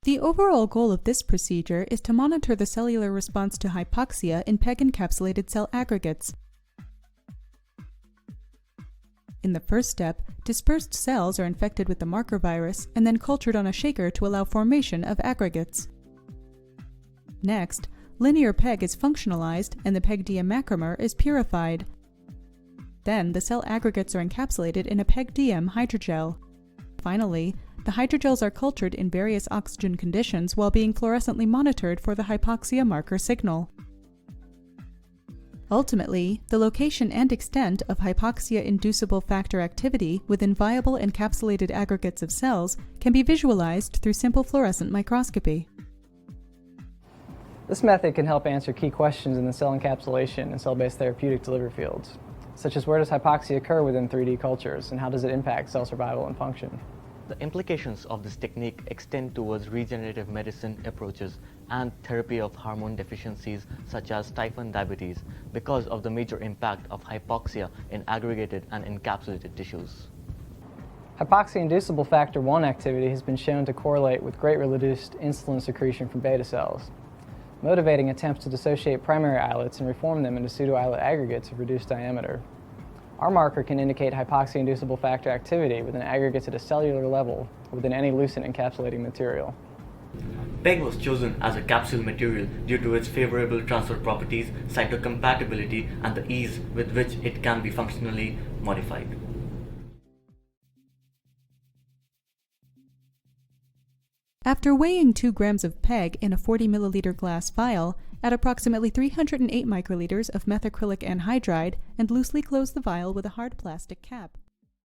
The overall goal of this procedure is to monitor the cellular response to hypoxia in PEG-encapsulated cell aggregates. In the first step, dispersed cells are infected with the marker virus and then cultured on a shaker to allow formation of aggregates. Next, linear PEG is functionalized and the PEG-DM macromer is purified. Then, the cell aggregates are encapsulated in a PEG-DM hydrogel. Finally, the hydrogels are cultured in various oxygen conditions while being fluorescently monitored for the hypoxia marker signal. Ultimately, the location and extent of hypoxia-inducible factor activity within viable encapsulated aggregates of cells can be visualized through simple fluorescent microscopy. This method can help answer key questions in the cell encapsulation and cell-based therapeutic delivery fields, such as where does hypoxia occur within 3D cultures and how does it impact cell survival and function. The implications of this technique extend towards regenerative medicine approaches and therapy of hormone deficiencies such as type 1 diabetes because of the major impact of hypoxia in aggregated and encapsulated tissues. Hypoxia-inducible factor 1 activity has been shown to correlate with greatly reduced insulin secretion from beta cells, motivating attempts to dissociate primary islets and reform them into pseudo-islet aggregates of reduced diameter. Our marker can indicate hypoxia-inducible factor activity within aggregates at a cellular level within any lucent encapsulating material. PEG was chosen as a capsule material due to its favorable transfer properties, cytocompatibility, and the ease with which it can be functionally modified. After weighing 2 grams of PEG in a 40 milliliter glass vial, add approximately 308 microliters of methacrylic anhydride and loosely close the vial with a hard plastic cap.